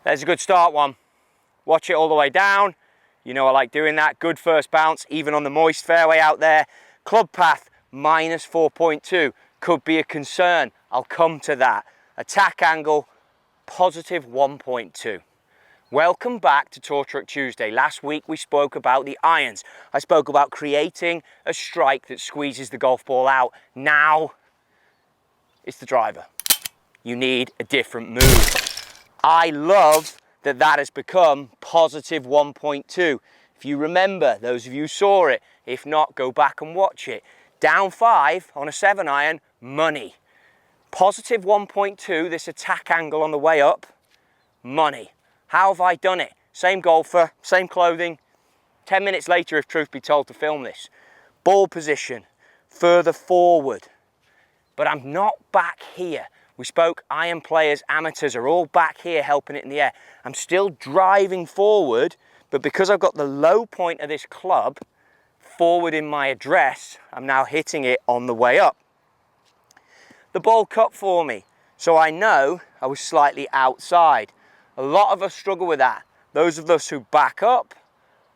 There's a good start one. Watch it all the way down. You know I like doing that. Good first bounce, even on the moist fairway out there. Club path, minus 4.2. Could be a concern. I'll come to that. Attack angle, positive 1.2. Welcome back to Tour Truck Tuesday. Last week we spoke about the irons. I spoke about creating a strike that squeezes the golf ball out. Now, it's the driver. You need a different move. I love that that has become positive 1.2. If you remember, those of you who saw it, if not, go back and watch it. Down 5 on a 7 iron, money. Positive 1.2, this attack angle on the way up, money. How have I done it? Same golfer, same clothing. 10 minutes later, if truth be told, to film this. Ball position, further forward. But I'm not back here. We spoke iron players, amateurs are all back here helping it in the air. I'm still driving forward, but because I've got the low point of this club forward in my address, I'm now hitting it on the way up. The ball cut for me, so I know I was slightly outside. A lot of us struggle with that. Those of us who back up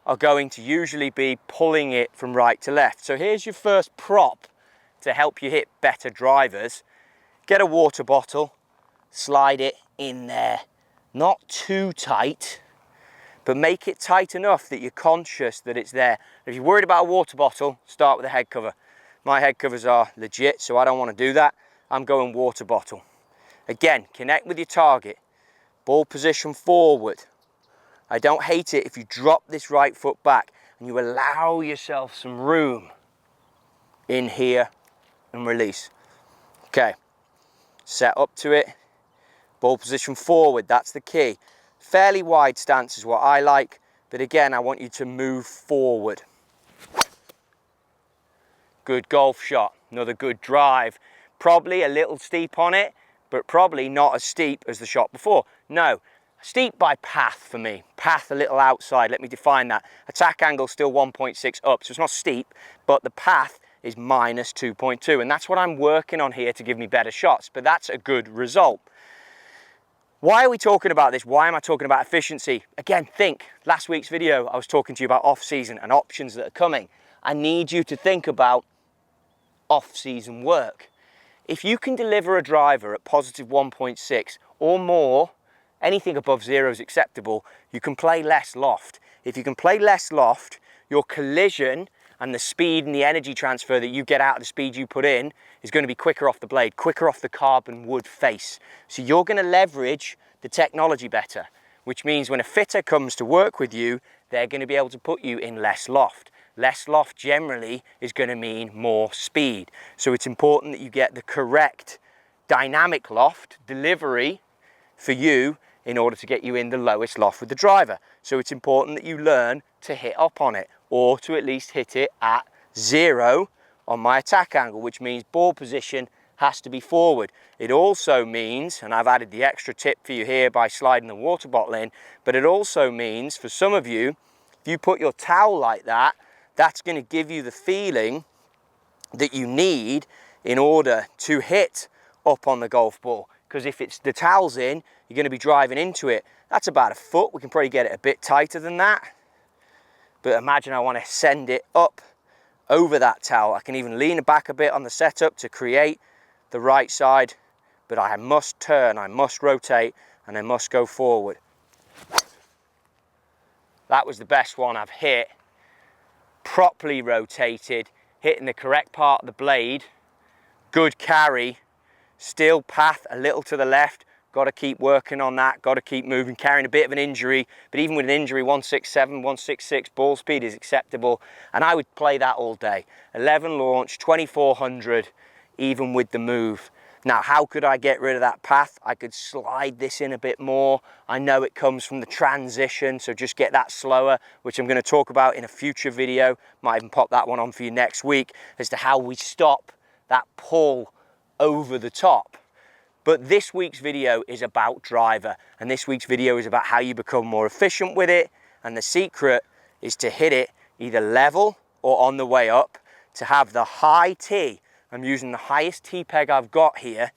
are going to usually be pulling it from right to left. So here's your first prop to help you hit better drivers. Get a water bottle, slide it in there. Not too tight, but make it tight enough that you're conscious that it's there. If you're worried about a water bottle, start with a head cover. My head covers are legit, so I don't want to do that. I'm going water bottle. Again, connect with your target. Ball position forward. I don't hate it if you drop this right foot back and you allow yourself some room in here and release. Okay. Set up to it, ball position forward, that's the key. Fairly wide stance is what I like, but again, I want you to move forward. Good golf shot, another good drive. Probably a little steep on it, but probably not as steep as the shot before. No, steep by path for me. Path a little outside, let me define that. Attack angle still 1.6 up, so it's not steep, but the path is minus 2.2, and that's what I'm working on here to give me better shots, but that's a good result. Why are we talking about this? Why am I talking about efficiency? Again, think, last week's video, I was talking to you about off-season and options that are coming. I need you to think about off-season work. If you can deliver a driver at positive 1.6 or more, anything above 0 is acceptable, you can play less loft. If you can play less loft, your collision and the speed and the energy transfer that you get out of the speed you put in is going to be quicker off the blade, quicker off the carbon wood face. So you're going to leverage the technology better, which means when a fitter comes to work with you, they're going to be able to put you in less loft. Less loft generally is going to mean more speed. So it's important that you get the correct dynamic loft delivery for you in order to get you in the lowest loft with the driver. So it's important that you learn to hit up on it, or to at least hit it at 0 on my attack angle, which means ball position has to be forward. It also means, and I've added the extra tip for you here by sliding the water bottle in, but it also means for some of you, if you put your towel like that, that's going to give you the feeling that you need in order to hit up on the golf ball. Because if it's the towel's in, you're going to be driving into it. That's about a foot. We can probably get it a bit tighter than that. But imagine I want to send it up over that towel. I can even lean it back a bit on the setup to create the right side, but I must turn, I must rotate, and I must go forward. That was the best one I've hit. Properly rotated, hitting the correct part of the blade. Good carry, still path a little to the left. Got to keep working on that, got to keep moving, carrying a bit of an injury, but even with an injury, 167, 166 ball speed is acceptable, and I would play that all day. 11 launch, 2400, even with the move. Now, how could I get rid of that path? I could slide this in a bit more. I know it comes from the transition, so just get that slower, which I'm going to talk about in a future video. Might even pop that one on for you next week, as to how we stop that pull over the top. But this week's video is about driver, and this week's video is about how you become more efficient with it, and the secret is to hit it either level or on the way up, to have the high tee. I'm using the highest tee peg I've got here,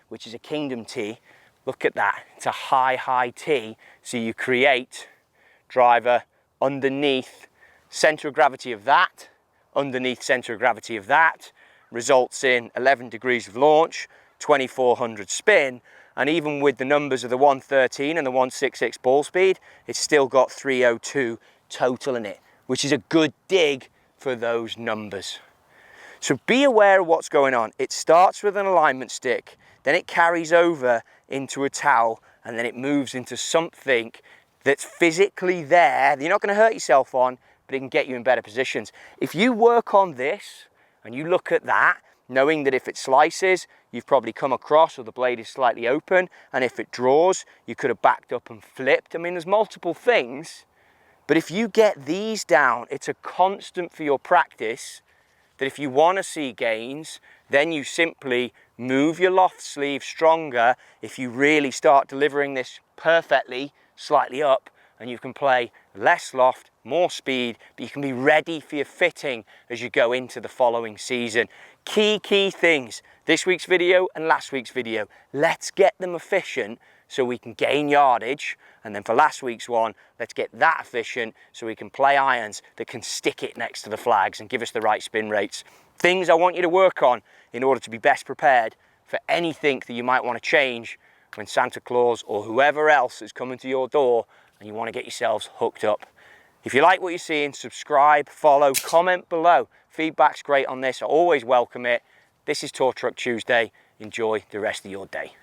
which is a Kingdom tee, Look at that, it's a high tee, so you create driver underneath center of gravity of that, underneath center of gravity of that, results in 11 degrees of launch, 2400 spin, and even with the numbers of the 113 and the 166 ball speed, it's still got 302 total in it, which is a good dig for those numbers. So be aware of what's going on. It starts with an alignment stick, then it carries over into a towel, and then it moves into something that's physically there that you're not going to hurt yourself on, but it can get you in better positions. If you work on this and you look at that, knowing that if it slices, you've probably come across or the blade is slightly open, and if it draws, you could have backed up and flipped. I mean, there's multiple things, but if you get these down, it's a constant for your practice that if you want to see gains, then you simply move your loft sleeve stronger. If you really start delivering this perfectly, slightly up, and you can play less loft, more speed, but you can be ready for your fitting as you go into the following season. Key things, this week's video and last week's video. Let's get them efficient so we can gain yardage, and then for last week's one, let's get that efficient so we can play irons that can stick it next to the flags and give us the right spin rates. Things I want you to work on in order to be best prepared for anything that you might want to change when Santa Claus or whoever else is coming to your door and you want to get yourselves hooked up. If you like what you're seeing, subscribe, follow, comment below. Feedback's great on this, I always welcome it. This is Tour Truck Tuesday. Enjoy the rest of your day.